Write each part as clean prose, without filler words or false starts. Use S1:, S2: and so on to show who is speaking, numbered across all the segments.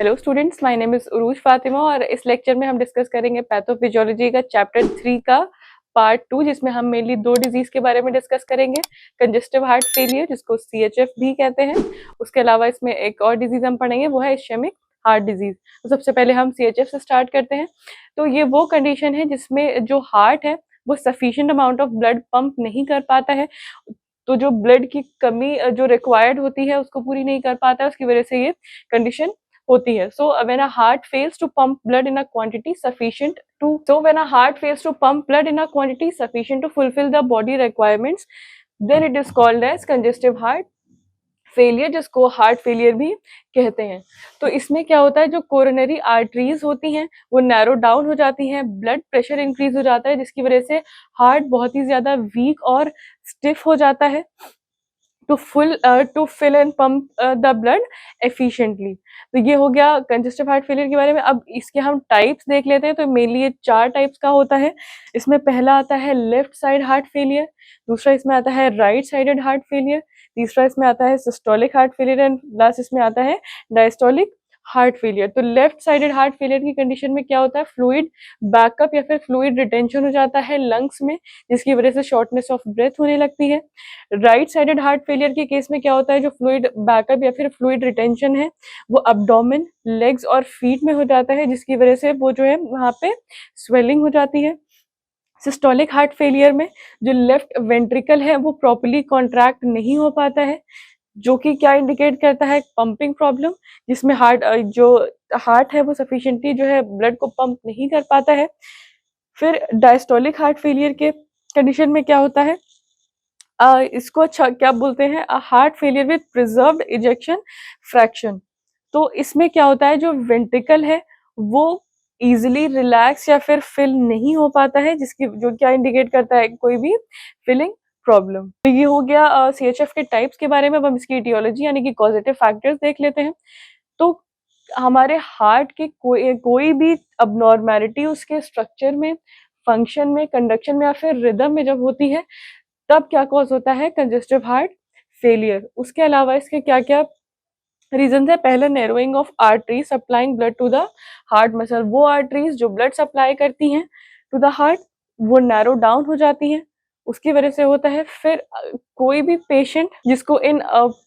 S1: Hello students, my name is Urooj Fatima और इस lecture में हम डिस्कस करेंगे पैथोफिजियोलॉजी का चैप्टर 3 का पार्ट 2, जिसमें हम मेनली दो डिजीज के बारे में डिस्कस करेंगे। कंजेस्टिव हार्ट फेलियर, जिसको सीएचएफ भी कहते हैं। उसके अलावा इसमें एक और डिजीज हम पढ़ेंगे, वो है इश्केमिक हार्ट डिजीज। तो सबसे पहले हम सीएचएफ से स्टार्ट करते हैं। तो ये वो कंडीशन है जिसमें जो हार्ट है वो sufficient amount of blood pump नहीं कर पाता है। तो जो ब्लड की कमी जो रिक्वायर्ड होती है उसको पूरी नहीं कर पाता है, उसकी वजह से ये कंडीशन होती है। So when a heart fails to pump blood in a quantity sufficient to fulfill the body requirements, then it is called as congestive heart failure, जिसको हार्ट फेलियर भी कहते हैं। तो इसमें क्या होता है, जो कोरोनरी आर्टरीज होती हैं वो नैरो डाउन हो जाती हैं, ब्लड प्रेशर इंक्रीज हो जाता है, जिसकी वजह से हार्ट बहुत ही ज्यादा वीक और स्टिफ हो जाता है to fill and pump the blood efficiently. तो ये हो गया कंजेस्टिव हार्ट फेलियर के बारे में। अब इसके हम टाइप्स देख लेते हैं। तो मेनली ये 4 टाइप्स का होता है। इसमें पहला आता है लेफ्ट साइड हार्ट फेलियर, दूसरा इसमें आता है राइट साइडेड हार्ट फेलियर, तीसरा इसमें आता है systolic heart failure and last इसमें आता है डायस्टोलिक हार्ट फेलियर। तो लेफ्ट साइडेड हार्ट फेलियर की कंडीशन में क्या होता है, फ्लूइड बैकअप या फिर फ्लूइड रिटेंशन हो जाता है लंग्स में, जिसकी वजह से शॉर्टनेस ऑफ ब्रेथ होने लगती है। राइट साइडेड हार्ट फेलियर के केस में क्या होता है, जो फ्लूइड बैकअप या फिर फ्लूइड रिटेंशन है वो अब्डोमेन, लेग्स और फीट में हो जाता है, जिसकी वजह से वो जो है वहां पे स्वेलिंग हो जाती है। सिस्टोलिक हार्ट फेलियर में जो लेफ्ट वेंट्रिकल है वो प्रॉपर्ली कॉन्ट्रैक्ट नहीं हो पाता है, जो कि क्या इंडिकेट करता है, पंपिंग प्रॉब्लम, जिसमें जो हार्ट है वो सफिशिएंटली जो है ब्लड को पंप नहीं कर पाता है। फिर डायस्टोलिक हार्ट फेलियर के कंडीशन में क्या होता है, इसको अच्छा क्या बोलते हैं, heart failure with preserved ejection fraction. तो इसमें क्या होता है, जो वेंट्रिकल है वो इजिली रिलैक्स या फिर फिल नहीं हो पाता है, जिसकी जो क्या इंडिकेट करता है, कोई भी फिलिंग प्रॉब्लम। तो ये हो गया सीएचएफ के टाइप्स के बारे में। अब हम इसकी इटियोलॉजी यानी कि कॉजेटिव फैक्टर्स देख लेते हैं। तो हमारे हार्ट के कोई भी अबनॉर्मैलिटी उसके स्ट्रक्चर में, फंक्शन में, कंडक्शन में या फिर रिदम में जब होती है, तब क्या कॉज होता है, कंजेस्टिव हार्ट फेलियर। उसके अलावा इसके क्या क्या रीजन है, पहला narrowing of artery supplying blood to the heart muscle. वो आर्टरीज जो ब्लड सप्लाई करती हैं टू द हार्ट वो नैरो डाउन हो जाती हैं, उसकी वजह से होता है। फिर कोई भी पेशेंट जिसको इन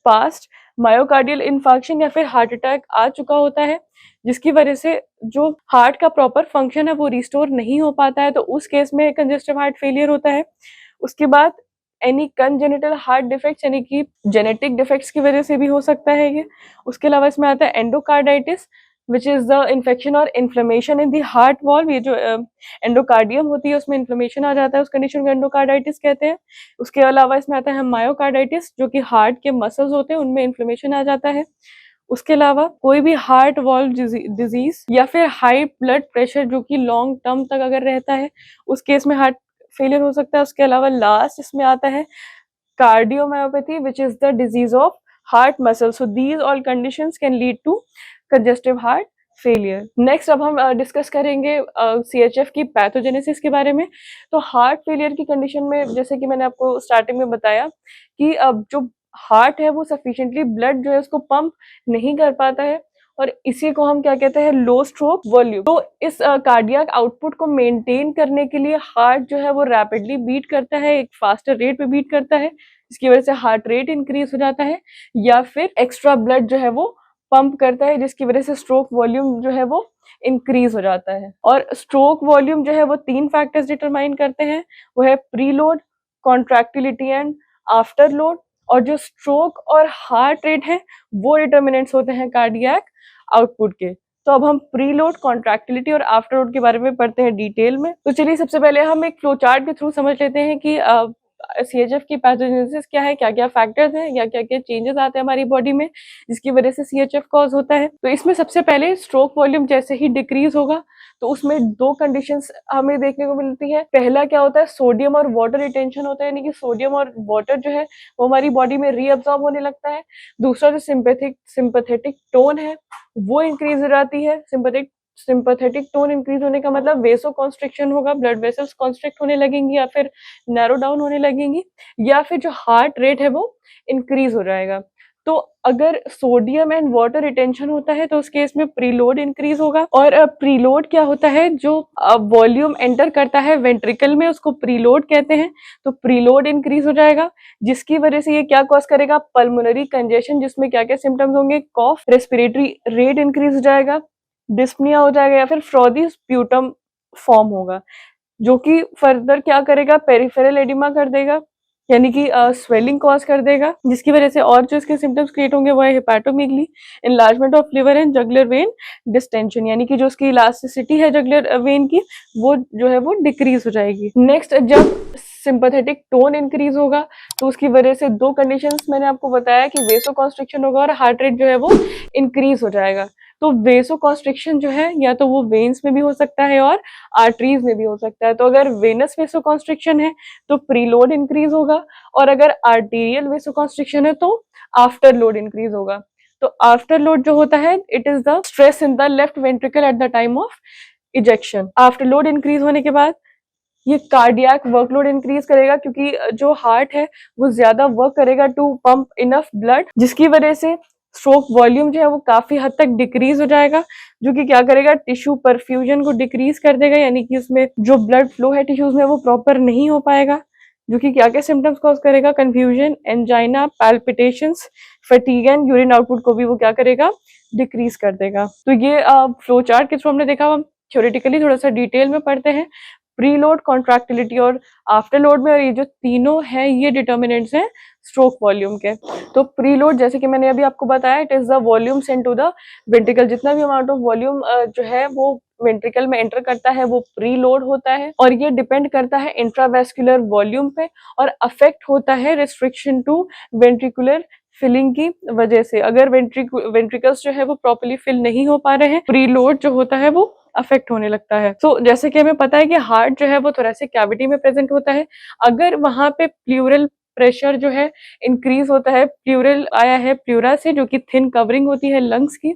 S1: पास्ट मायोकार्डियल इन्फार्क्शन या फिर हार्ट अटैक आ चुका होता है, जिसकी वजह से जो हार्ट का प्रॉपर फंक्शन है वो रिस्टोर नहीं हो पाता है, तो उस केस में कंजेस्टिव हार्ट फेलियर होता है। उसके बाद एनी कंजेनिटल हार्ट डिफेक्ट्स यानी कि जेनेटिक डिफेक्ट्स की वजह से भी हो सकता है ये। उसके अलावा इसमें आता है endocarditis, which is the infection और inflammation in the heart valve. ये जो एंडोकार्डियम होती है उसमें इन्फ्लेमेशन आ जाता है, उस कंडीशन को एंडोकार्डाइटिस कहते हैं। उसके अलावा इसमें आता है मायोकार्डाइटिस, जो कि हार्ट के मसल्स होते हैं उनमें इन्फ्लेमेशन आ जाता है। उसके अलावा कोई भी हार्ट वॉल्व डिजीज या फिर हाई ब्लड प्रेशर जो कि लॉन्ग टर्म तक अगर रहता है, उस केस में हार्ट फेलियर हो सकता है। उसके अलावा लास्ट इसमें आता है cardiomyopathy, which is the disease of heart muscle. So these all conditions can lead to congestive heart failure. Next अब हम डिस्कस करेंगे सीएचएफ की पैथोजेनेसिस के बारे में। तो हार्ट फेलियर की कंडीशन में, जैसे कि मैंने आपको स्टार्टिंग में बताया कि अब जो हार्ट है वो सफिशिएंटली ब्लड जो है उसको पंप नहीं कर पाता है, और इसी को हम क्या कहते हैं, लो स्ट्रोक वॉल्यूम। तो इस कार्डियक आउटपुट को मेंटेन करने के लिए हार्ट जो है वो रैपिडली बीट करता है, एक फास्टर रेट पे बीट करता है, जिसकी वजह से हार्ट रेट इंक्रीज हो जाता है, या फिर एक्स्ट्रा ब्लड जो है वो पंप करता है, जिसकी वजह से स्ट्रोक वॉल्यूम जो है वो इंक्रीज हो जाता है। और स्ट्रोक वॉल्यूम जो है वो 3 फैक्टर्स डिटरमाइन करते हैं, वो है preload, contractility and after load. और जो स्ट्रोक और हार्ट रेट है वो डिटर्मिनेंट्स होते हैं कार्डियक आउटपुट के। तो अब हम प्रीलोड, कॉन्ट्रैक्टिलिटी और आफ्टर लोड के बारे में पढ़ते हैं डिटेल में। तो चलिए सबसे पहले हम एक फ्लो चार्ट के थ्रू समझ लेते हैं कि सीएचएफ की पैथोजेनेसिस क्या है, क्या क्या फैक्टर्स हैं, या क्या क्या चेंजेस आते हैं हमारी बॉडी में जिसकी वजह से सीएचएफ कॉज होता है। तो इसमें सबसे पहले स्ट्रोक वॉल्यूम जैसे ही डिक्रीज होगा तो उसमें 2 कंडीशंस हमें देखने को मिलती है। पहला क्या होता है, सोडियम और वाटर रिटेंशन होता है, यानी कि सोडियम और वाटर जो है वो हमारी बॉडी में रीअब्सॉर्ब होने लगता है। दूसरा जो सिंपैथेटिक टोन है वो इंक्रीज हो जाती है। सिंपैथेटिक टोन इंक्रीज होने का मतलब वेसो कॉन्स्ट्रिक्शन होगा, ब्लड वेसल्स कॉन्स्ट्रिक्ट होने लगेंगी या फिर नैरो डाउन होने लगेंगी, या फिर जो हार्ट रेट है वो इंक्रीज हो जाएगा। तो अगर सोडियम एंड वाटर रिटेंशन होता है तो उस केस में प्रीलोड इंक्रीज होगा। और प्रीलोड क्या होता है, जो वॉल्यूम एंटर करता है वेंट्रिकल में उसको प्रीलोड कहते हैं। तो प्रीलोड इंक्रीज हो जाएगा, जिसकी वजह से ये क्या कॉज करेगा, पल्मोनरी कंजेशन, जिसमें क्या क्या सिम्टम्स होंगे, कॉफ, रेस्पिरेटरी रेट इंक्रीज हो जाएगा, डिस्पनिया हो जाएगा, या फिर फ्रॉदी स्प्यूटम फॉर्म होगा, जो कि फर्दर क्या करेगा, पेरिफेरल एडिमा कर देगा, यानी कि स्वेलिंग कॉज कर देगा, जिसकी वजह से और जो इसके सिम्टम्स क्रिएट होंगे वो है hepatomegaly, enlargement of liver and jugular vein distension, यानी कि जो उसकी इलास्टिसिटी है जगुलर वेन की वो जो है वो डिक्रीज हो जाएगी। नेक्स्ट, जब सिंपैथेटिक टोन इंक्रीज होगा तो उसकी वजह से दो कंडीशंस मैंने आपको बताया कि वेसोकॉन्स्ट्रिक्शन होगा और हार्ट रेट जो है वो इंक्रीज हो जाएगा। तो वेसोकॉन्स्ट्रिक्शन जो है या तो वो वेन्स में भी हो सकता है और आर्टरीज में भी हो सकता है। तो अगर वेनस वेसोकॉन्स्ट्रिक्शन है तो प्रीलोड इंक्रीज होगा, और अगर आर्टीरियल वेसोकॉन्स्ट्रिक्शन है तो आफ्टर लोड इंक्रीज होगा। तो आफ्टर लोड जो होता है, it is the stress in the left ventricle at the time of ejection. After load increase होने के बाद ये कार्डियक वर्कलोड इंक्रीज करेगा, क्योंकि जो हार्ट है वो ज्यादा वर्क करेगा टू पंप इनफ ब्लड, जिसकी वजह से स्ट्रोक वॉल्यूम जो है वो काफी हद तक डिक्रीज हो जाएगा, जो कि क्या करेगा, टिश्यू परफ्यूजन को डिक्रीज कर देगा, यानी कि उसमें जो ब्लड फ्लो है टिश्यूज में वो प्रॉपर नहीं हो पाएगा, जो कि क्या क्या सिम्टम्स कॉज करेगा, confusion, angina, palpitations, fatigue and urine output को भी वो क्या करेगा, डिक्रीज कर देगा। तो ये फ्लो चार्ट के थ्रू हमने देखा, हम थ्योरेटिकली थोड़ा सा डिटेल में पढ़ते हैं प्रीलोड, कॉन्ट्रैक्टिलिटी और आफ्टर लोड में, और ये जो तीनों है ये डिटर्मिनेंट्स हैं स्ट्रोक वॉल्यूम के। तो प्रीलोड, जैसे कि मैंने अभी आपको बताया, it is the volume sent to the ventricle, जितना भी अमाउंट ऑफ वॉल्यूम जो है वो वेंट्रिकल में एंटर करता है वो प्रीलोड होता है, और ये डिपेंड करता है इंट्रावेस्कुलर वॉल्यूम पे और अफेक्ट होता है रिस्ट्रिक्शन टू वेंट्रिकुलर फिलिंग की वजह से। अगर वेंट्रिकल्स जो है वो प्रॉपर्ली फिल नहीं हो पा रहे हैं, प्रीलोड जो होता है वो अफेक्ट होने लगता है। तो जैसे कि हमें पता है कि हार्ट जो है वो थोरेसिक कैविटी में प्रेजेंट होता है, अगर वहां पे प्लूरल प्रेशर जो है इंक्रीज होता है, प्लूरल आया है प्लूरा से, जो कि थिन कवरिंग होती है लंग्स की,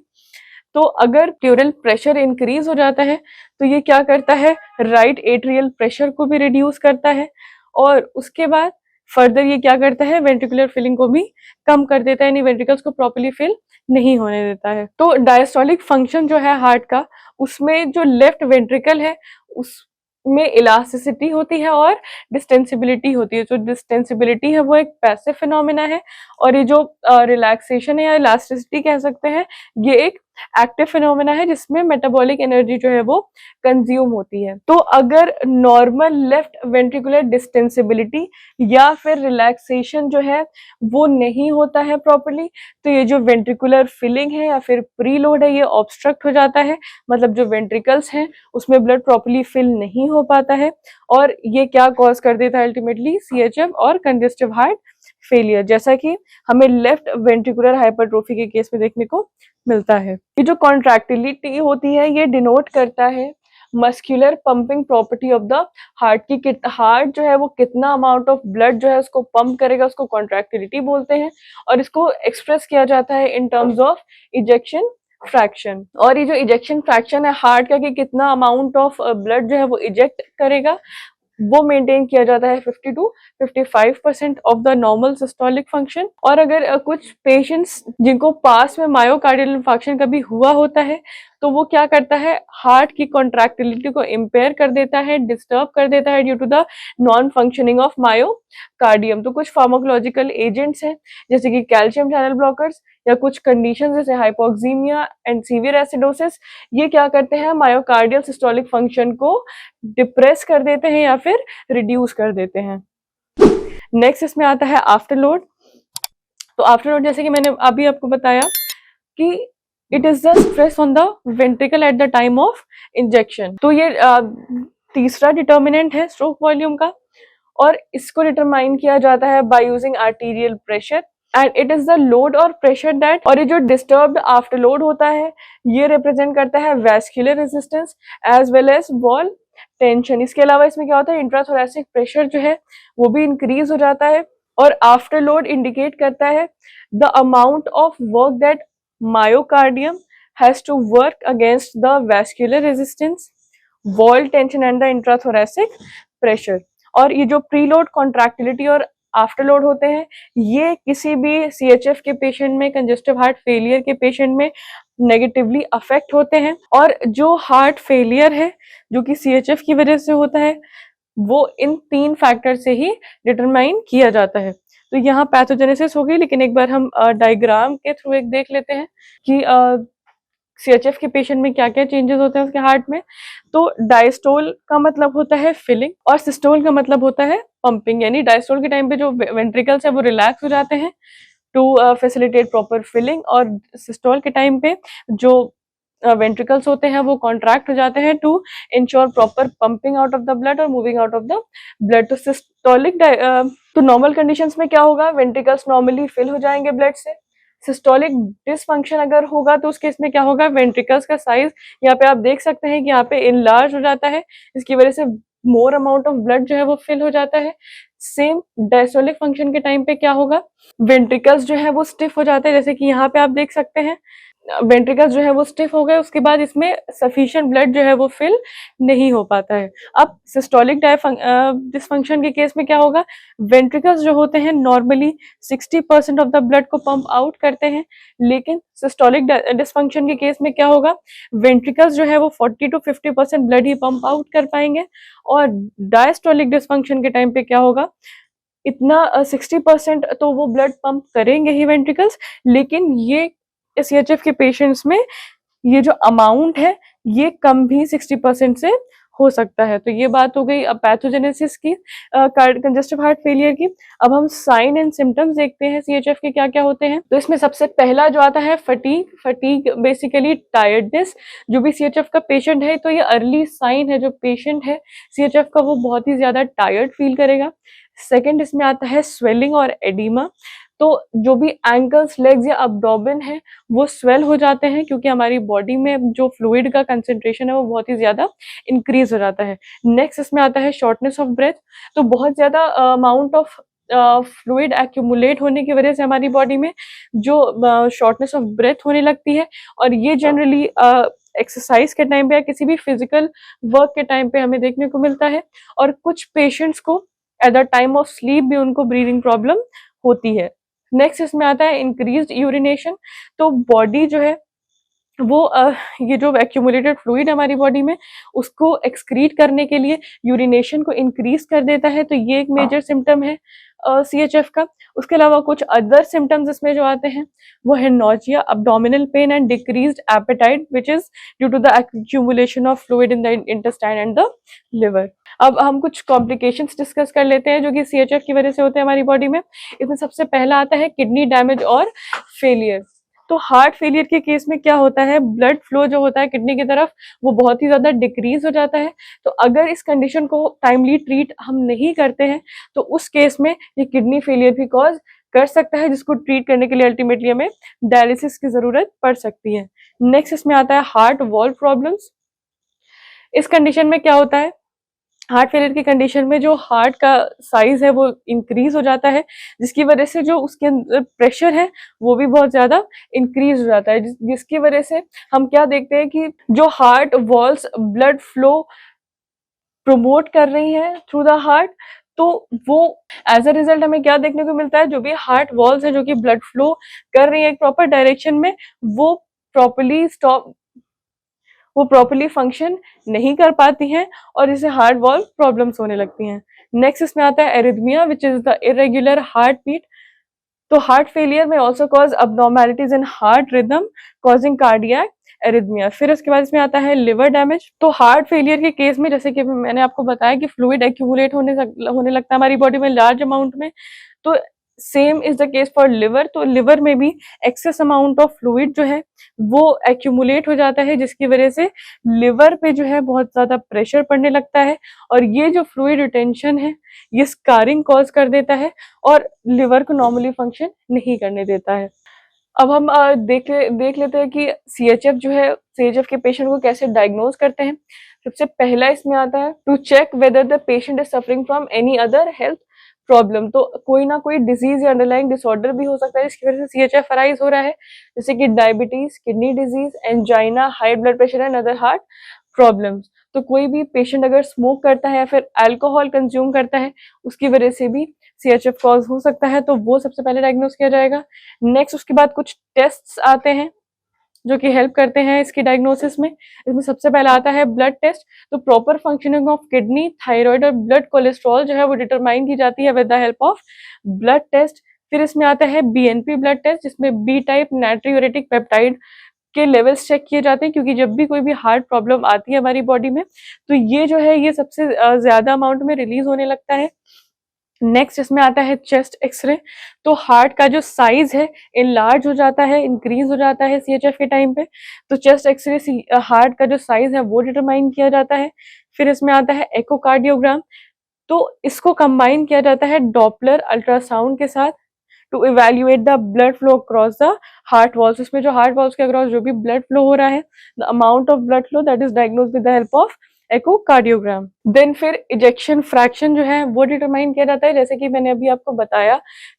S1: तो अगर प्लूरल प्रेशर इंक्रीज हो जाता है तो ये क्या करता है, राइट एट्रियल प्रेशर को भी रिड्यूस करता है, और उसके बाद फर्दर ये क्या करता है, वेंट्रिकुलर फिलिंग को भी कम कर देता है, यानी वेंट्रिकल्स को प्रॉपर्ली फिल नहीं होने देता है। तो डायस्टोलिक फंक्शन जो है हार्ट का, उसमें जो लेफ्ट वेंट्रिकल है उसमें इलास्टिसिटी होती है और डिस्टेंसिबिलिटी होती है। जो डिस्टेंसिबिलिटी है वो एक पैसिव फिनोमिना है, और ये जो रिलैक्सेशन है या इलास्टिसिटी कह सकते हैं, ये एक एक्टिव फिनोमेना है जिसमें मेटाबॉलिक एनर्जी जो है वो कंज्यूम होती है। तो अगर नॉर्मल लेफ्ट वेंट्रिकुलर डिस्टेंसिबिलिटी या फिर रिलैक्सेशन जो है वो नहीं होता है प्रॉपर्ली, तो ये जो वेंट्रिकुलर फिलिंग है या फिर प्रीलोड है ये ऑब्स्ट्रक्ट हो जाता है, मतलब जो वेंट्रिकल्स हैं उसमें ब्लड प्रॉपर्ली फिल नहीं हो पाता है, और ये क्या कॉज कर देता है अल्टीमेटली, सीएचएफ और कंजेस्टिव हार्ट फेलियर, जैसा कि हमें लेफ्ट वेंट्रिकुलर हाइपरट्रोफी के केस में देखने को मिलता है। ये जो कॉन्ट्रैक्टिलिटी होती है ये डिनोट करता है muscular pumping property of the heart की, हार्ट जो है वो कितना अमाउंट ऑफ ब्लड जो है उसको पंप करेगा, उसको कॉन्ट्रैक्टिलिटी बोलते हैं, और इसको एक्सप्रेस किया जाता है in terms of ejection fraction. और ये जो इजेक्शन फ्रैक्शन है हार्ट का, कि कितना अमाउंट ऑफ ब्लड जो है वो इजेक्ट करेगा, वो मेंटेन किया जाता है 50 to 55% of the normal systolic function. और अगर कुछ पेशेंट्स जिनको पास में मायोकार्डियल इंफार्क्शन कभी हुआ होता है तो वो क्या करता है, हार्ट की कॉन्ट्रैक्टिलिटी को इम्पेयर कर देता है, डिस्टर्ब कर देता है due to the non functioning of myocardium. तो कुछ फार्माकोलॉजिकल एजेंट्स हैं जैसे कि कैल्शियम चैनल ब्लॉकर्स, या कुछ कंडीशंस जैसे हाइपोक्सीमिया एंड सीवियर एसिडोसिस, ये क्या करते हैं, मायोकार्डियल सिस्टोलिक फंक्शन को डिप्रेस कर देते हैं या फिर रिड्यूस कर देते हैं। नेक्स्ट इसमें आता है आफ्टर लोड। तो आफ्टर लोड जैसे कि मैंने अभी आपको बताया कि it is the stress on the ventricle at the time of injection. तो ये तीसरा डिटर्मिनेंट है स्ट्रोक वॉल्यूम का, और इसको डिटरमाइन किया जाता है by using arterial pressure, and it is the load और प्रेशर दैट, और ये जो डिस्टर्ब्ड आफ्टर लोड होता है ये रिप्रेजेंट करता है vascular resistance as well as wall tension. इसके अलावा इसमें क्या होता है, इंट्राथोरेसिक प्रेशर जो है वो भी इंक्रीज हो जाता है, और आफ्टर लोड इंडिकेट करता है the amount of work that myocardium has to work against the vascular resistance, wall tension and the intrathoracic pressure. और ये जो प्रीलोड कॉन्ट्रैक्टिलिटी और आफ्टर लोड होते हैं, ये किसी भी सीएचएफ के पेशेंट में, कंजेस्टिव हार्ट फेलियर के पेशेंट में नेगेटिवली अफेक्ट होते हैं। और जो हार्ट फेलियर है जो कि सीएचएफ की वजह से होता है, वो इन 3 फैक्टर से ही डिटरमाइन किया जाता है। तो यहाँ पैथोजेनेसिस हो गई, लेकिन एक बार हम डायग्राम के थ्रू एक देख लेते हैं कि सीएचएफ के पेशेंट में क्या क्या चेंजेस होते हैं उसके हार्ट में। तो डायस्टोल का मतलब होता है फिलिंग और सिस्टोल का मतलब होता है पंपिंग। यानी डायस्टोल के टाइम पे जो वेंट्रिकल्स है वो रिलैक्स हो जाते हैं टू फैसिलिटेट प्रॉपर फिलिंग, और सिस्टोल के टाइम पे जो वेंट्रिकल्स होते हैं वो कॉन्ट्रैक्ट हो जाते हैं to ensure proper pumping out of the blood और moving out of the blood. तो सिस्टोलिक तो नॉर्मल कंडीशंस में क्या होगा, वेंट्रिकल्स नॉर्मली फिल हो जाएंगे ब्लड से। सिस्टोलिक डिसफंक्शन अगर होगा तो उस केस में क्या होगा, वेंट्रिकल्स का साइज यहाँ पे आप देख सकते हैं कि यहाँ पे इनलार्ज हो जाता है, इसकी वजह से मोर अमाउंट ऑफ ब्लड जो है वो फिल हो जाता है। सेम डायस्टोलिक फंक्शन के टाइम पे क्या होगा, वेंट्रिकल्स जो है वो स्टिफ हो जाते हैं, जैसे कि यहाँ पे आप देख सकते हैं वेंट्रिकल्स जो है वो स्टिफ हो गए, उसके बाद इसमें सफिशिएंट ब्लड जो है वो फिल नहीं हो पाता है। अब सिस्टोलिक डिसफंक्शन के केस में क्या होगा, वेंट्रिकल्स जो होते हैं नॉर्मली 60% ऑफ द ब्लड को पंप आउट करते हैं, लेकिन सिस्टोलिक डिसफंक्शन के केस में क्या होगा, वेंट्रिकल्स जो है वो 40 to 50% blood he pump out कर पाएंगे। और डायस्टोलिक डिसफंक्शन के टाइम पे क्या होगा, इतना 60% तो वो ब्लड पंप करेंगे ही वेंट्रिकल्स, लेकिन ये सीएचएफ के पेशेंट्स में ये जो अमाउंट है ये कम भी 60% से हो सकता है। तो ये बात हो गई अब पैथोजेनेसिस की, कंजेस्टिव हार्ट फेलियर की। अब हम साइन एंड सिम्टम्स देखते हैं सीएचएफ के क्या क्या होते हैं। तो इसमें सबसे पहला जो आता है फटीग। Fatigue basically tiredness. जो भी सीएचएफ का पेशेंट है, तो ये अर्ली साइन है, जो पेशेंट है सीएचएफ का वो बहुत ही ज्यादा टायर्ड फील करेगा। सेकेंड इसमें आता है स्वेलिंग और एडिमा। तो जो भी एंकल्स, लेग्स या अब्डोमेन है वो स्वेल हो जाते हैं, क्योंकि हमारी बॉडी में जो फ्लूइड का कंसेंट्रेशन है वो बहुत ही ज्यादा इंक्रीज हो जाता है। नेक्स्ट इसमें आता है शॉर्टनेस ऑफ ब्रेथ। तो बहुत ज्यादा अमाउंट ऑफ फ्लूइड एक्यूमुलेट होने की वजह से हमारी बॉडी में जो शॉर्टनेस ऑफ ब्रेथ होने लगती है, और ये जनरली एक्सरसाइज के टाइम पे या किसी भी फिजिकल वर्क के टाइम पे हमें देखने को मिलता है। और कुछ पेशेंट्स को at the time of sleep भी उनको ब्रीदिंग प्रॉब्लम होती है। नेक्स्ट इसमें आता है इंक्रीज्ड यूरिनेशन। तो बॉडी जो है वो ये जो एक्यूमुलेटेड फ्लूइड हमारी बॉडी में उसको एक्सक्रीट करने के लिए यूरिनेशन को इंक्रीज कर देता है। तो ये एक मेजर सिम्टम है सीएचएफ का। उसके अलावा कुछ अदर सिम्टम्स इसमें जो आते हैं वो है nausea, abdominal pain and decreased appetite which is due to the accumulation of fluid in the intestine and the liver. अब हम कुछ कॉम्प्लिकेशंस डिस्कस कर लेते हैं जो कि सीएचएफ की वजह से होते हैं हमारी बॉडी में। इसमें सबसे पहला आता है किडनी डैमेज और फेलियर। तो हार्ट फेलियर के केस में क्या होता है, ब्लड फ्लो जो होता है किडनी की तरफ वो बहुत ही ज्यादा डिक्रीज हो जाता है। तो अगर इस कंडीशन को टाइमली ट्रीट हम नहीं करते हैं तो उस केस में ये किडनी फेलियर भी कॉज कर सकता है, जिसको ट्रीट करने के लिए अल्टीमेटली हमें डायलिसिस की जरूरत पड़ सकती है। नेक्स्ट इसमें आता है हार्ट वॉल्व प्रॉब्लम्स। इस कंडीशन में क्या होता है, हार्ट फेलियर की कंडीशन में जो हार्ट का साइज है वो इंक्रीज हो जाता है, जिसकी वजह से जो उसके अंदर प्रेशर है वो भी बहुत ज्यादा इंक्रीज हो जाता है, जिसकी वजह से हम क्या देखते हैं कि जो heart walls blood flow promote कर रही है थ्रू द हार्ट, तो वो एज अ रिजल्ट हमें क्या देखने को मिलता है, जो भी हार्ट वॉल्स है जो कि ब्लड फ्लो कर रही है एक प्रॉपर डायरेक्शन में, वो प्रॉपरली फंक्शन नहीं कर पाती हैं और इसे हार्ट वॉल्व प्रॉब्लम्स होने लगती हैं। नेक्स्ट इसमें आता है arrhythmia which is the irregular heart beat. तो हार्ट फेलियर में also cause abnormalities in heart rhythm causing cardiac arrhythmia. फिर उसके बाद इसमें आता है लिवर डैमेज। तो हार्ट फेलियर के केस में जैसे कि मैंने आपको बताया कि फ्लूइड एक्यूमुलेट होने लगता है हमारी बॉडी में लार्ज अमाउंट में, तो same is the case for liver. तो लिवर में भी एक्सेस अमाउंट ऑफ फ्लूइड जो है वो एक्यूमुलेट हो जाता है, जिसकी वजह से लिवर पे जो है बहुत ज्यादा प्रेशर पड़ने लगता है, और ये जो फ्लूइड रिटेंशन है ये स्कारिंग कॉज कर देता है और लिवर को नॉर्मली फंक्शन नहीं करने देता है। अब हम देख लेते हैं कि सीएचएफ जो है, सीएचएफ के पेशेंट को कैसे डायग्नोज करते हैं। सबसे पहला इसमें आता है to check whether the patient is suffering from any other health problem. तो कोई ना कोई डिजीज या अंडरलाइंग डिसऑर्डर भी हो सकता है जिसकी वजह से सीएचएफ अराइज हो रहा है, जैसे कि diabetes, kidney disease, angina, high blood pressure and other heart problems. तो कोई भी पेशेंट अगर स्मोक करता है या फिर अल्कोहल कंज्यूम करता है उसकी वजह से भी CHF कॉज हो सकता है, तो वो सबसे पहले डायग्नोस किया जाएगा। नेक्स्ट उसके बाद कुछ टेस्ट्स आते हैं जो कि हेल्प करते हैं इसकी डायग्नोसिस में। इसमें सबसे पहला आता है ब्लड टेस्ट। तो proper functioning of kidney, thyroid और ब्लड कोलेस्ट्रॉल जो है वो डिटरमाइन की जाती है with the help of blood test. फिर इसमें आता है BNP ब्लड टेस्ट, जिसमें बी टाइप नाइट्रियूरेटिक पेप्टाइड के लेवल्स चेक किए जाते हैं, क्योंकि जब भी कोई भी हार्ट प्रॉब्लम आती है हमारी बॉडी में तो ये जो है ये सबसे ज्यादा अमाउंट में रिलीज होने लगता है। नेक्स्ट इसमें आता है चेस्ट एक्सरे। तो हार्ट का जो साइज है इनलार्ज हो जाता है, इंक्रीज हो जाता है CHF के टाइम पे, तो चेस्ट एक्सरे हार्ट का जो साइज है वो डिटरमाइन किया जाता है। फिर इसमें आता है एकोकार्डियोग्राम। तो इसको कंबाइन किया जाता है डॉपलर अल्ट्रासाउंड के साथ to evaluate the blood flow across the heart walls. उसमें जो हार्ट वॉल्स के अक्रॉस जो भी ब्लड फ्लो हो रहा है, the amount of blood flow that is diagnosed with the help of echocardiogram. Then फिर इजेक्शन फ्रैक्शन जो है वो डिटरमाइन किया जाता है, जैसे कि मैंने अभी आपको बताया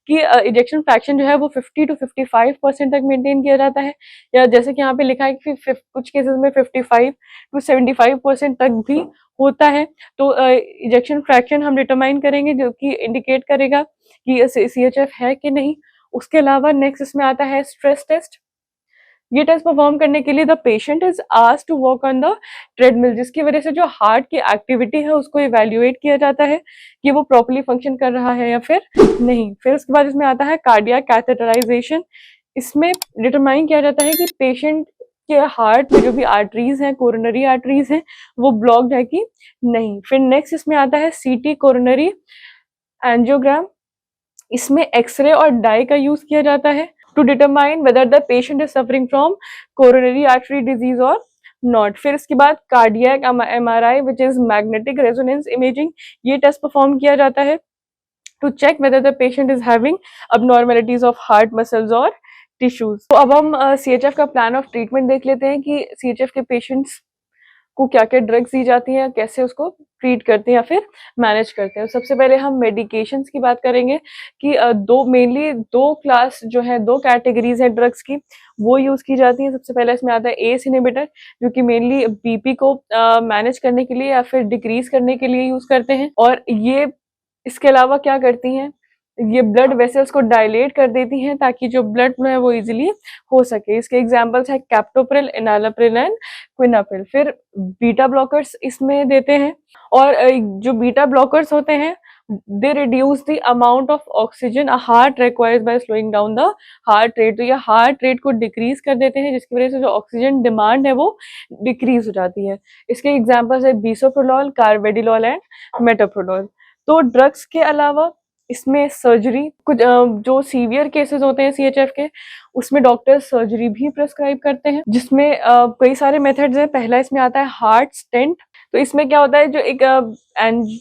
S1: कि इजेक्शन फ्रैक्शन जो है वो 50 to 55% तक मेंटेन किया जाता है, या जैसे कि यहाँ पे लिखा है कि कुछ केसेस में 55 to 75% तक भी होता है। तो इजेक्शन फ्रैक्शन हम डिटरमाइन करेंगे जो कि इंडिकेट करेगा कि CHF है कि नहीं। उसके अलावा नेक्स्ट इसमें आता है स्ट्रेस टेस्ट। ये टेस्ट परफॉर्म करने के लिए the patient is asked to walk on the treadmill, जिसकी वजह से जो हार्ट की एक्टिविटी है उसको इवेल्युएट किया जाता है कि वो प्रॉपर्ली फंक्शन कर रहा है या फिर नहीं। फिर उसके बाद इसमें आता है कार्डियक कैथेटराइजेशन। इसमें डिटरमाइन किया जाता है कि पेशेंट के हार्ट में जो भी आर्टरीज हैं, कोरोनरी आर्टरीज हैं, वो ब्लॉक्ड है कि नहीं। फिर नेक्स्ट इसमें आता है CT कोरोनरी एंजियोग्राम। इसमें एक्सरे और डाई का यूज किया जाता है to determine whether the patient is suffering from coronary artery disease और नॉट। फिर इसके बाद cardiac MRI which is magnetic resonance imaging, ये टेस्ट परफॉर्म किया जाता है to check whether the patient is having abnormalities of heart muscles और tissues. तो अब हम CHF का प्लान ऑफ ट्रीटमेंट देख लेते हैं कि CHF के पेशेंट्स को क्या क्या ड्रग्स दी जाती हैं, कैसे उसको ट्रीट करते हैं या फिर मैनेज करते हैं। सबसे पहले हम मेडिकेशंस की बात करेंगे कि मेनली दो क्लास जो है, दो कैटेगरीज है ड्रग्स की, वो यूज की जाती है। सबसे पहले इसमें आता है ACE इनहिबिटर, जो कि मेनली BP को मैनेज करने के लिए या फिर डिक्रीज करने के लिए यूज करते हैं। और ये इसके अलावा क्या करती हैं, ये ब्लड वेसल्स को डायलेट कर देती हैं ताकि जो ब्लड फ्लो है वो इजीली हो सके। इसके एग्जांपल्स है कैप्टोप्रिल, एनालोप्रिल एंड क्विनाप्रिल। फिर बीटा ब्लॉकर्स इसमें देते हैं, और जो बीटा ब्लॉकर्स होते हैं they reduce the amount of oxygen a heart requires by slowing down the heart rate. तो ये हार्ट रेट को डिक्रीज कर देते हैं, जिसकी वजह से जो ऑक्सीजन डिमांड है वो डिक्रीज हो जाती है। इसके एग्जाम्पल्स है बिसोप्रोलॉल, कार्वेडिलॉल एंड मेटोप्रोलॉल। तो ड्रग्स के अलावा इसमें सर्जरी, कुछ जो सीवियर केसेस होते हैं CHF के, उसमें डॉक्टर सर्जरी भी प्रेस्क्राइब करते हैं, जिसमें कई सारे मेथड्स हैं। पहला इसमें आता है हार्ट स्टेंट। तो इसमें क्या होता है, जो एक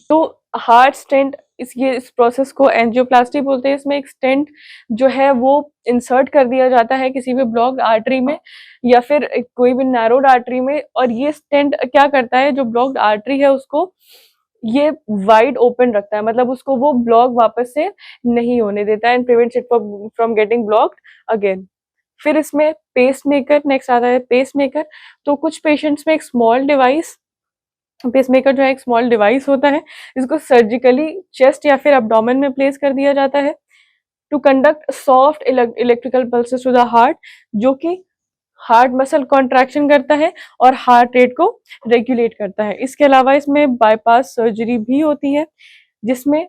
S1: तो हार्ट स्टेंट, इस प्रोसेस को एंजियोप्लास्टी बोलते हैं। इसमें एक स्टेंट जो है वो इंसर्ट कर दिया जाता है किसी भी ब्लॉक्ड आर्टरी में या फिर कोई भी नैरोड आर्टरी में, और ये स्टेंट क्या करता है, जो ब्लॉक्ड आर्टरी है उसको ये वाइड ओपन रखता है, मतलब उसको वो ब्लॉक वापस से नहीं होने देता है, and prevents it from getting blocked again. फिर इसमें पेसमेकर, नेक्स्ट आता है पेसमेकर। तो कुछ पेशेंट्स में एक स्मॉल डिवाइस, पेसमेकर जो है एक स्मॉल डिवाइस होता है, इसको सर्जिकली चेस्ट या फिर एब्डोमेन में प्लेस कर दिया जाता है to conduct soft electrical pulses to the heart, जो कि हार्ट मसल कॉन्ट्रैक्शन करता है और हार्ट रेट को रेगुलेट करता है। इसके अलावा इसमें बाईपास सर्जरी भी होती है, जिसमें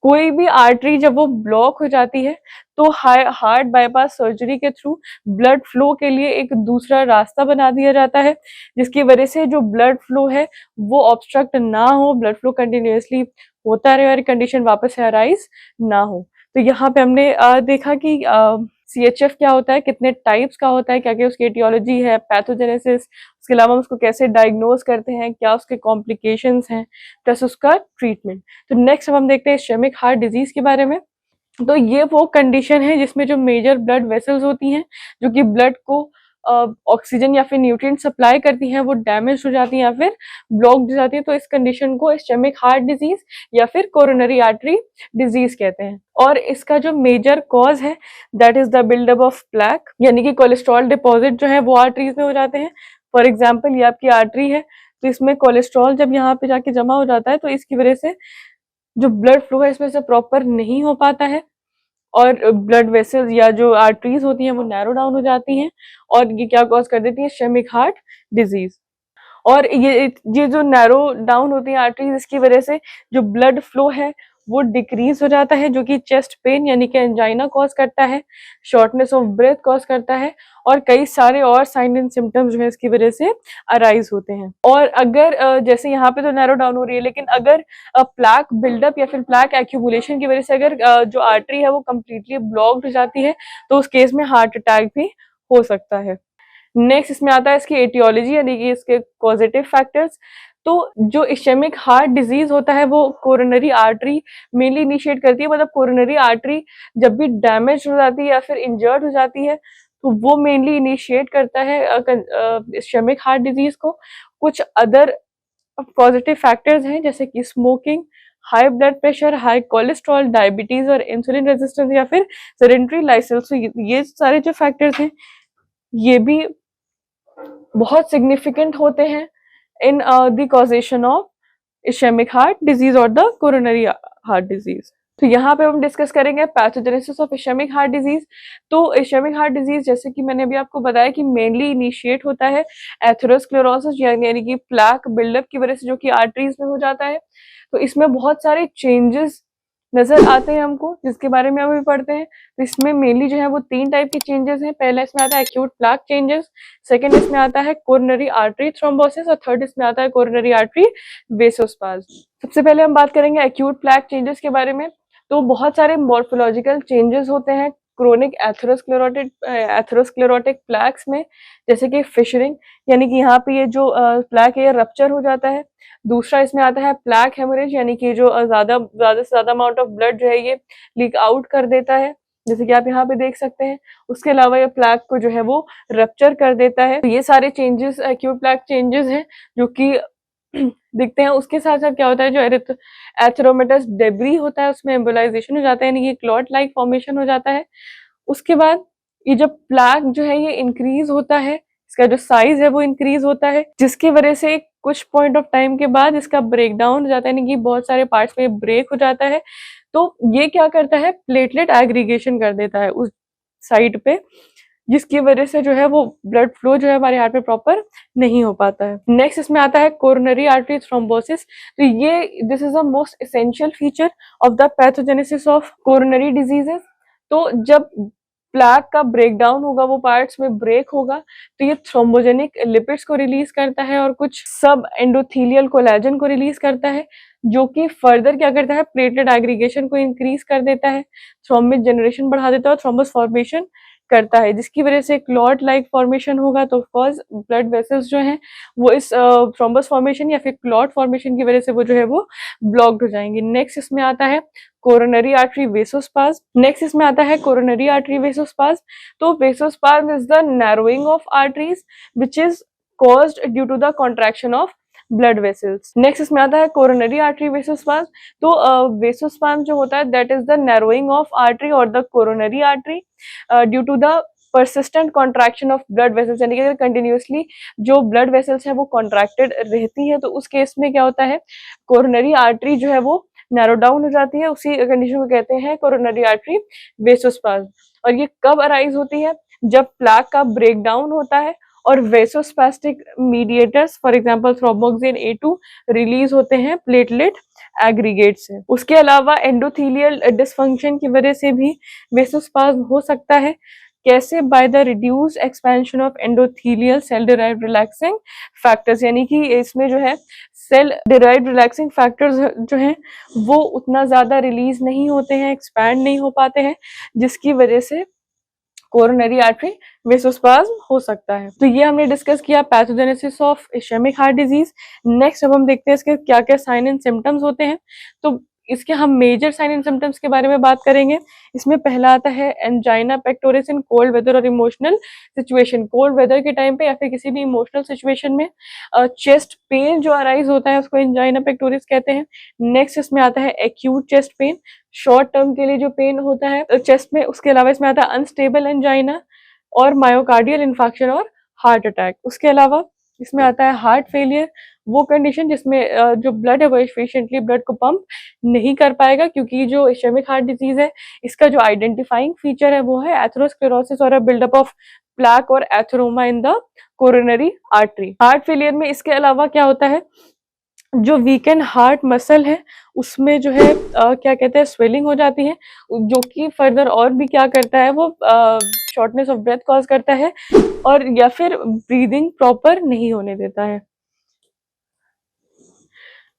S1: कोई भी आर्टरी जब वो ब्लॉक हो जाती है तो हार्ट बाईपास सर्जरी के थ्रू ब्लड फ्लो के लिए एक दूसरा रास्ता बना दिया जाता है, जिसकी वजह से जो ब्लड फ्लो है वो ऑब्स्ट्रक्ट ना हो, ब्लड फ्लो कंटिन्यूअसली होता रहे और कंडीशन वापस से अराइज ना हो। तो यहाँ पे हमने देखा कि CHF क्या होता है, कितने टाइप्स का होता है, क्या क्या उसकी एटियोलॉजी है, पैथोजेनेसिस, उसके अलावा उसको कैसे डायग्नोज करते हैं, क्या उसके कॉम्प्लिकेशंस हैं, प्लस उसका ट्रीटमेंट। तो नेक्स्ट अब हम देखते हैं इस्केमिक हार्ट डिजीज के बारे में। तो ये वो कंडीशन है जिसमें जो मेजर ब्लड वेसल्स होती हैं, जो कि ब्लड को ऑक्सीजन या फिर न्यूट्रिएंट सप्लाई करती हैं, वो डैमेज हो जाती हैं या फिर ब्लॉक हो जाती है। तो इस कंडीशन को इस्केमिक हार्ट डिजीज या फिर कोरोनरी आर्टरी डिजीज कहते हैं। और इसका जो मेजर कॉज है that is the buildup of plaque, यानी कि कोलेस्ट्रॉल डिपॉजिट जो है वो आर्टरीज में हो जाते हैं। फॉर एग्जाम्पल ये आपकी आर्टरी है, तो इसमें कोलेस्ट्रॉल जब यहाँ पे जाके जमा हो जाता है तो इसकी वजह से जो ब्लड फ्लो है इसमें से प्रॉपर नहीं हो पाता है और ब्लड वेसल्स या जो आर्टरीज होती हैं वो नैरो डाउन हो जाती हैं और ये क्या कॉज कर देती है, इस्केमिक हार्ट डिजीज। और ये जो नैरो डाउन होती है आर्टरीज, इसकी वजह से जो ब्लड फ्लो है वो डिक्रीज हो जाता है, जो कि चेस्ट पेन यानी कि एंजाइना कॉज करता है, शॉर्टनेस ऑफ ब्रेथ कॉज करता है और कई सारे और साइन एंड सिम्टम्स जो है इसकी वजह से अराइज होते हैं। और अगर जैसे यहाँ पे तो नैरो डाउन हो रही है, लेकिन अगर प्लैक बिल्डअप या फिर प्लैक एक्यूमुलेशन की वजह से अगर जो आर्टरी है वो कम्प्लीटली ब्लॉक्ड हो जाती है तो उस केस में हार्ट अटैक भी हो सकता है। नेक्स्ट इसमें आता है इसकी एटियोलॉजी यानी कि इसके कॉजेटिव फैक्टर्स। तो जो इस्केमिक हार्ट डिजीज होता है वो कोरोनरी आर्टरी मेनली इनिशिएट करती है, मतलब कोरोनरी आर्टरी जब भी डैमेज हो जाती है या फिर इंजर्ड हो जाती है तो वो मेनली इनिशिएट करता है इस्केमिक हार्ट डिजीज को। कुछ अदर पॉजिटिव फैक्टर्स हैं जैसे कि smoking, high blood pressure, high cholesterol, diabetes और इंसुलिन रेजिस्टेंस या फिर सेडेंटरी लाइफस्टाइल। तो ये सारे जो फैक्टर्स हैं ये भी बहुत सिग्निफिकेंट होते हैं in the causation of ischaemic heart disease और द कोरोनरी हार्ट डिजीज। तो यहाँ पे हम डिस्कस करेंगे pathogenesis of ischaemic heart disease. तो इस्केमिक हार्ट डिजीज जैसे कि मैंने अभी आपको बताया कि मेनली इनिशिएट होता है एथेरोस्क्लेरोसिस यानी कि प्लैक बिल्डअप की वजह से जो कि आर्टरीज में हो जाता है। तो इसमें बहुत सारे चेंजेस नजर आते हैं हमको जिसके बारे में हम अभी पढ़ते हैं। तो इसमें मेनली जो है वो 3 टाइप के चेंजेस हैं। पहला इसमें आता है एक्यूट प्लैक चेंजेस, सेकंड इसमें आता है कोरोनरी आर्टरी थ्रोम्बोसिस और थर्ड इसमें आता है कोरोनरी आर्टरी वेसोस्पाज्म। सबसे पहले हम बात करेंगे एक्यूट प्लैक चेंजेस के बारे में। तो बहुत सारे मॉर्फोलॉजिकल चेंजेस होते हैं क्रोनिक एथेरोस्क्लेरोटिक प्लैक्स में, जैसे कि फिशरिंग यानी कि यहाँ पे ये जो प्लैक है ये रप्चर हो जाता है। दूसरा इसमें आता है प्लैक हेमोरेज यानी कि जो ज्यादा से ज्यादा अमाउंट ऑफ ब्लड जो है ये लीक आउट कर देता है, जैसे कि आप यहाँ पे देख सकते हैं। उसके अलावा ये प्लैक को जो है वो रप्चर कर देता है। तो ये सारे चेंजेस एक्यूट प्लैक चेंजेस हैं जो कि दिखते हैं। उसके साथ साथ क्या होता है, जो एथेरोमेटस डेब्री होता है उसमें एम्बोलाइजेशन हो जाता है यानी कि क्लॉट लाइक फॉर्मेशन हो जाता है। उसके बाद ये जब प्लैक जो है ये इंक्रीज होता है, इसका जो साइज है वो इंक्रीज होता है, जिसकी वजह से कुछ पॉइंट ऑफ टाइम के बाद इसका ब्रेक डाउन हो जाता है यानी कि बहुत सारे पार्ट्स में ब्रेक हो जाता है। तो ये क्या करता है, प्लेटलेट एग्रीगेशन कर देता है उस साइड पे, जिसकी वजह से जो है वो ब्लड फ्लो जो है हमारे हार्ट में प्रॉपर नहीं हो पाता है। नेक्स्ट इसमें आता है कोरोनरी आर्टरी थ्रोम्बोसिस। तो ये this is the most essential feature of the pathogenesis of coronary diseases. तो जब प्लैक का ब्रेक डाउन होगा, वो पार्ट्स में ब्रेक होगा, तो ये थ्रोम्बोजेनिक लिपिड्स को रिलीज करता है और कुछ सब एंडोथीलियल कोलेजन को रिलीज करता है, जो कि फर्दर क्या करता है, प्लेटलेट एग्रीगेशन को इंक्रीज कर देता है, थ्रोम्बिक जनरेशन बढ़ा देता है और थ्रोम्बस फॉर्मेशन करता है, जिसकी वजह से क्लॉट लाइक फॉर्मेशन होगा। तो ऑफकोर्स ब्लड वेसल्स जो हैं वो इस थ्रोम्बस फॉर्मेशन या फिर क्लॉट फॉर्मेशन की वजह से वो जो है वो ब्लॉक्ड हो जाएंगे। नेक्स्ट इसमें आता है कोरोनरी आर्टरी वेसोस्पाज्म। नेक्स्ट इसमें आता है कोरोनरी आर्टरी वेसोस्पाज्म। तो vasospasm is the narrowing of arteries which is caused due to the contraction of blood vessels. Next इसमें आता है कोरोनरी आर्टरी वेसोस्पाज्म। तो वेसोस्पाज्म जो होता है that is the narrowing of artery और the coronary artery due to the persistent contraction of blood vessels, यानी कि अगर कंटिन्यूसली जो ब्लड वेसल्स है वो कॉन्ट्रैक्टेड रहती है तो उस केस में क्या होता है, कोरोनरी आर्टरी जो है वो नैरो डाउन हो जाती है। उसी कंडीशन को कहते हैं कोरोनरी आर्टरी वेसोस्पाज्म। और ये कब अराइज होती है, जब प्लैक का ब्रेक डाउन होता है और vasospastic mediators for example thromboxane A2 release होते हैं प्लेटलेट एग्रीगेट से। उसके अलावा एंडोथीलियल डिसफंक्शन की वजह से भी वेसोस्पाज्म हो सकता है। कैसे, by the reduce expansion of endothelial cell derived relaxing factors, यानी कि इसमें जो है सेल डिराइव्ड रिलैक्सिंग फैक्टर्स जो हैं वो उतना ज्यादा रिलीज नहीं होते हैं, एक्सपैंड नहीं हो पाते हैं, जिसकी वजह से कोरोनरी आर्टरी वेसोस्पाज्म हो सकता है। तो ये हमने डिस्कस किया pathogenesis of ischaemic heart disease. Next अब हम देखते हैं इसके क्या क्या साइन एंड सिम्टम्स होते हैं। तो इसके हम मेजर साइन एंड सिम्टम्स के बारे में बात करेंगे। इसमें पहला आता है angina pectoris in cold weather और इमोशनल सिचुएशन। कोल्ड वेदर के टाइम पे या फिर किसी भी इमोशनल सिचुएशन में चेस्ट पेन जो अराइज होता है उसको एंजाइना पेक्टोरिस कहते हैं। नेक्स्ट इसमें आता है acute chest pain, short term के लिए जो पेन होता है चेस्ट में। उसके अलावा इसमें आता है अनस्टेबल एंजाइना और मायोकार्डियल इन्फेक्शन और हार्ट अटैक। उसके अलावा इसमें आता है हार्ट फेलियर, वो कंडीशन जिसमें जो ब्लड है वो एफिशिएंटली ब्लड को पंप नहीं कर पाएगा, क्योंकि जो इश्केमिक हार्ट डिजीज है इसका जो आइडेंटिफाइंग फीचर है वो है एथेरोस्क्लेरोसिस और बिल्डअप ऑफ प्लैक और atheroma in the coronary artery. Heart failure में इसके अलावा क्या होता है, जो वीकेंड हार्ट मसल है उसमें जो है क्या कहते हैं स्वेलिंग हो जाती है, जो कि फर्दर और भी क्या करता है वो शॉर्टनेस ऑफ ब्रेथ कॉज करता है और या फिर ब्रीदिंग प्रॉपर नहीं होने देता है।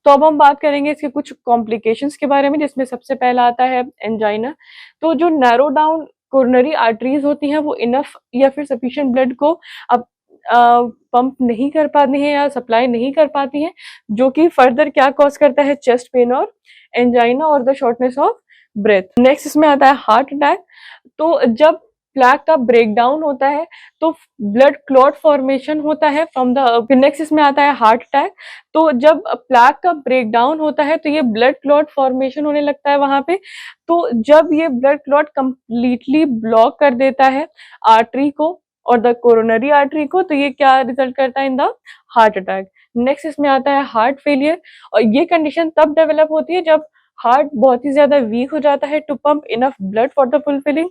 S1: तो अब हम बात करेंगे इसके कुछ कॉम्प्लिकेशंस के बारे में, जिसमें सबसे पहला आता है एंजाइना। तो जो नैरो डाउन कोरोनरी आर्टरीज होती हैं वो इनफ या फिर सफिशिएंट ब्लड को अब पंप नहीं कर पाती हैं या सप्लाई नहीं कर पाती हैं, जो कि फर्दर क्या कॉज करता है चेस्ट पेन और एंजाइना और the shortness of breath. Next इसमें आता है हार्ट अटैक। तो जब प्लैक का ब्रेकडाउन होता है तो ब्लड क्लॉट फॉर्मेशन होता है फ्रॉम द। नेक्स्ट इसमें आता है हार्ट अटैक। तो जब प्लैक का ब्रेकडाउन होता है तो ये ब्लड क्लॉट फॉर्मेशन होने लगता है वहां पे। तो जब ये ब्लड क्लॉट कंप्लीटली ब्लॉक कर देता है आर्टरी को और द कोरोनरी आर्टरी को, तो ये क्या रिजल्ट करता है इन द हार्ट अटैक। नेक्स्ट इसमें आता है हार्ट फेलियर, और ये कंडीशन तब डेवलप होती है जब हार्ट बहुत ही ज्यादा वीक हो जाता है to pump enough blood for the fulfilling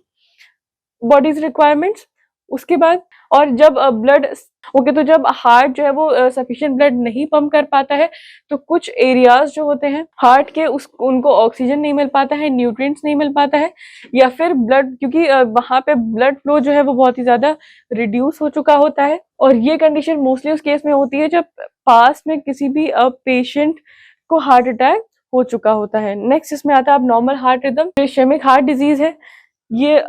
S1: body's requirements. उसके बाद और जब ब्लड ओके, तो जब हार्ट जो है वो सफिशिएंट ब्लड नहीं पंप कर पाता है तो कुछ एरियाज जो होते हैं हार्ट के उनको ऑक्सीजन नहीं मिल पाता है, न्यूट्रिएंट्स नहीं मिल पाता है, या फिर ब्लड क्योंकि वहां पे ब्लड फ्लो जो है वो बहुत ही ज्यादा रिड्यूस हो चुका होता है। और ये कंडीशन मोस्टली उस केस में होती है जब पास में किसी भी पेशेंट को हार्ट अटैक हो चुका होता है। नेक्स्ट इसमें आता है अब normal heart rhythm. Ischaemic heart disease है, ये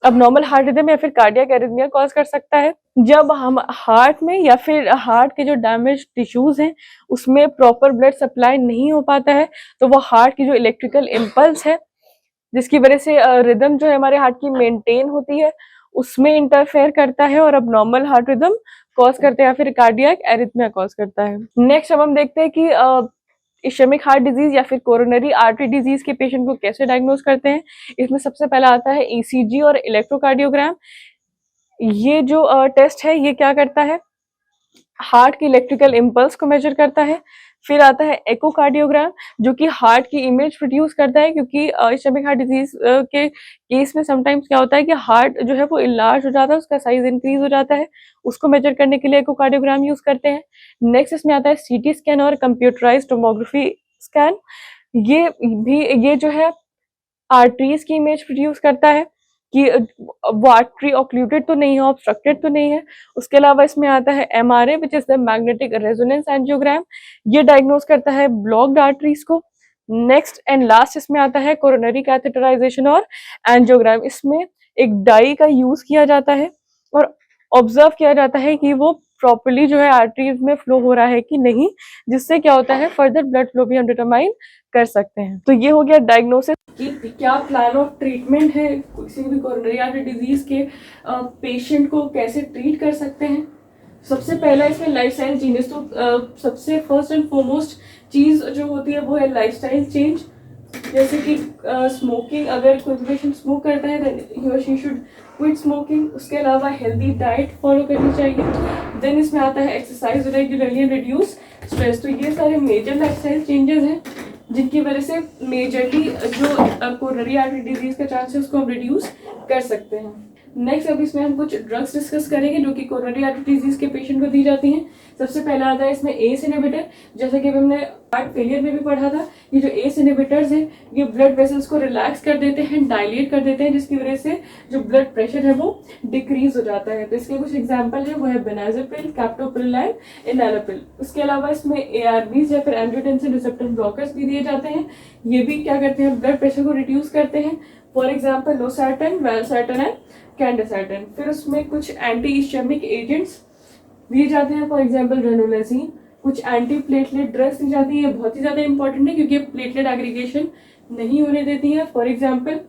S1: अब नॉर्मल हार्ट रिदम या फिर कार्डियक एरिथमिया कॉज कर सकता है जब हम हार्ट में या फिर हार्ट के जो डैमेज टिश्यूज हैं उसमें प्रॉपर ब्लड सप्लाई नहीं हो पाता है, तो वो हार्ट की जो इलेक्ट्रिकल इम्पल्स है जिसकी वजह से रिदम जो है हमारे हार्ट की मेंटेन होती है उसमें इंटरफेयर करता है और अब नॉर्मल हार्ट रिदम कॉज करते हैं या फिर कार्डियक एरिथमिया कॉज करता है। नेक्स्ट अब हम देखते हैं कि इश्केमिक हार्ट डिजीज या फिर कोरोनरी आर्टरी डिजीज के पेशेंट को कैसे डायग्नोज करते हैं। इसमें सबसे पहला आता है ईसीजी और इलेक्ट्रोकार्डियोग्राम। ये जो टेस्ट है ये क्या करता है, हार्ट की इलेक्ट्रिकल इम्पल्स को मेजर करता है। फिर आता है एकोकार्डियोग्राम जो कि हार्ट की इमेज प्रोड्यूस करता है, क्योंकि इश्केमिक हार्ट डिजीज के केस में समटाइम्स क्या होता है कि हार्ट जो है वो इलार्ज हो जाता है, उसका साइज इंक्रीज हो जाता है, उसको मेजर करने के लिए एकोकार्डियोग्राम यूज करते हैं। नेक्स्ट इसमें आता है सीटी स्कैन और कंप्यूटराइज्ड टोमोग्राफी स्कैन। ये जो है आर्टरीज की इमेज प्रोड्यूस करता है कि वो आर्टरी ऑक्लूटेड तो नहीं है, ऑब्स्ट्रक्टेड तो नहीं है। उसके अलावा इसमें आता है MRA which is the magnetic resonance angiogram, ये डायग्नोज करता है ब्लॉक्ड आर्टरीज को। नेक्स्ट एंड लास्ट इसमें आता है कोरोनरी कैथेटराइजेशन और एंजियोग्राम। इसमें एक डाई का यूज किया जाता है और ऑब्जर्व किया जाता है कि वो प्रॉपरली जो है आर्टरीज में फ्लो हो रहा है कि नहीं, जिससे क्या होता है फर्दर ब्लड फ्लो भी हम डिटरमाइन कर सकते हैं। तो ये हो गया डायग्नोसिस कि क्या प्लान ऑफ ट्रीटमेंट है किसी भी कोरोनरी आर्टरी डिजीज के पेशेंट को कैसे ट्रीट कर सकते हैं। सबसे पहला इसमें लाइफस्टाइल चेंजेस। तो सबसे फर्स्ट एंड फॉरमोस्ट चीज जो होती है वो है लाइफस्टाइल चेंज, जैसे कि स्मोकिंग, अगर कोई पेशेंट स्मोक करता है देन ही और शी शुड क्विट स्मोकिंग। उसके अलावा हेल्दी डाइट फॉलो करनी चाहिए। देन इसमें आता है exercise regularly and reduce stress. तो ये सारे मेजर लाइफस्टाइल चेंजेस हैं जिनकी वजह से मेजरली जो कोरोनरी आर्टरी डिजीज का चांस है उसको हम रिड्यूस कर सकते हैं। नेक्स्ट अब इसमें हम कुछ ड्रग्स डिस्कस करेंगे जो कि कोरोनरी आर्टरी डिजीज के पेशेंट को दी जाती हैं। सबसे पहला आता है इसमें एस इनहिबिटर, जैसा कि हमने हार्ट फेलियर में भी पढ़ा था। ये जो एस इनहिबिटर्स हैं ये ब्लड वेसल्स को रिलैक्स कर देते हैं, डायलेट कर देते हैं, जिसकी वजह से जो ब्लड प्रेशर है वो डिक्रीज हो जाता है। तो इसके कुछ एग्जाम्पल है वो है बेनाज़ोपिल, कैप्टोप्रिल एंड इनैलोपिल। उसके अलावा इसमें एआरबीज या फिर एंजियोटेंसिन रिसेप्टर ब्लॉकर्स भी दिए जाते हैं। ये भी क्या करते हैं ब्लड प्रेशर को रिड्यूस करते हैं। For example losartan, valsartan and candesartan. फिर उसमें कुछ एंटी इश्केमिक एजेंट्स दिए जाते हैं, फॉर एग्जाम्पल रेनोलाजीन। कुछ एंटी प्लेटलेट ड्रग्स दी जाती है, बहुत ही ज्यादा इंपॉर्टेंट है क्योंकि प्लेटलेट एग्रीगेशन नहीं होने देती है। For example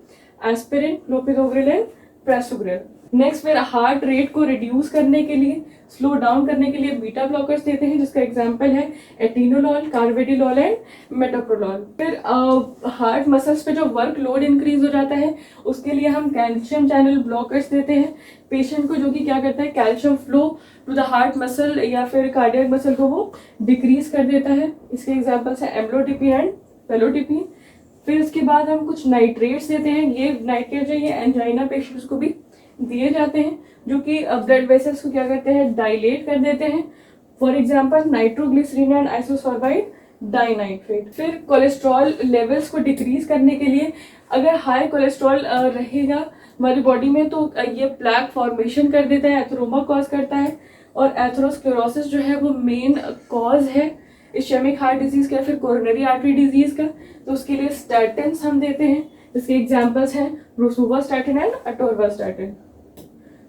S1: aspirin, clopidogrel and prasugrel. Next फिर हार्ट रेट को रिड्यूस करने के लिए, स्लो डाउन करने के लिए बीटा ब्लॉकर्स देते हैं, जिसका एग्जांपल है एटिनोलॉल, कार्वेडिलॉल एंड मेटोप्रोलॉल। फिर हार्ट मसल्स पे जो वर्क लोड इंक्रीज हो जाता है उसके लिए हम कैल्शियम चैनल ब्लॉकर्स देते हैं पेशेंट को, जो कि क्या करता है calcium flow to the heart muscle या फिर कार्डियक मसल को वो डिक्रीज कर देता है। इसके एग्जाम्पल्स है एम्लोडिपिन एंड पेलोडिपिन। फिर उसके बाद हम कुछ नाइट्रेट्स देते हैं, ये नाइट्रेट जो ये एंजाइना पेशेंट्स को भी दिए जाते हैं, जो कि ब्लड वेसल्स को क्या करते हैं डायलेट कर देते हैं। For example nitroglycerin and isosorbide dinitrate. फिर कोलेस्ट्रॉल लेवल्स को डिक्रीज करने के लिए, अगर हाई कोलेस्ट्रॉल रहेगा हमारी बॉडी में तो ये प्लैक फॉर्मेशन कर देता है, एथरोमा कॉज करता है, और एथरोस्क्लेरोसिस जो है वो मेन कॉज है इश्केमिक हार्ट डिजीज का, फिर कोरोनरी आर्टरी डिजीज का। तो उसके लिए स्टैटिन्स हम देते हैं, इसके एग्जांपल्स हैं रोसुवास्टैटिन एंड अटोरवास्टैटिन।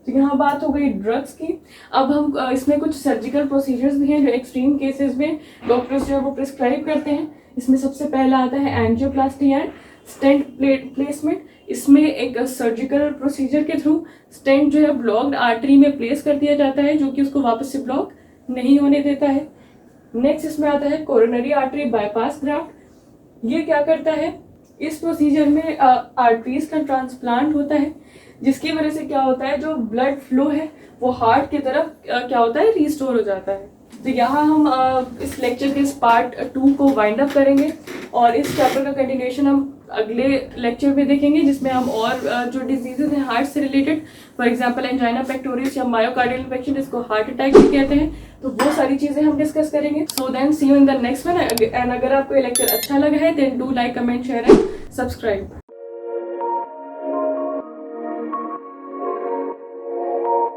S1: तो यहाँ बात हो गई ड्रग्स की। अब हम इसमें कुछ सर्जिकल प्रोसीजर्स भी हैं जो एक्सट्रीम केसेस में डॉक्टर्स जो है वो प्रिस्क्राइब करते हैं। इसमें सबसे पहला आता है एंजियोप्लास्टी एंड स्टेंट प्लेसमेंट। इसमें एक सर्जिकल प्रोसीजर के थ्रू स्टेंट जो है ब्लॉक्ड आर्टरी में प्लेस कर दिया जाता है, जो कि उसको वापस से ब्लॉक नहीं होने देता है। नेक्स्ट इसमें आता है कोरोनरी आर्टरी बाईपास ग्राफ्ट। ये क्या करता है, इस प्रोसीजर में आर्टरीज का ट्रांसप्लांट होता है, जिसकी वजह से क्या होता है जो ब्लड फ्लो है वो हार्ट की तरफ क्या होता है रिस्टोर हो जाता है। तो यहाँ हम इस लेक्चर के इस पार्ट 2 को वाइंड अप करेंगे और इस चैप्टर का कंटिन्यूएशन हम अगले लेक्चर में देखेंगे, जिसमें हम और जो डिजीजेज हैं हार्ट से related, for example angina pectoris या मायोकार्डियल इन्फेक्शन, जिसको हार्ट अटैक भी कहते हैं, तो वो सारी चीजें हम डिस्कस करेंगे। So then see you in the next one. And अगर आपको ये लेक्चर अच्छा लगा है then do like, comment, share and subscribe.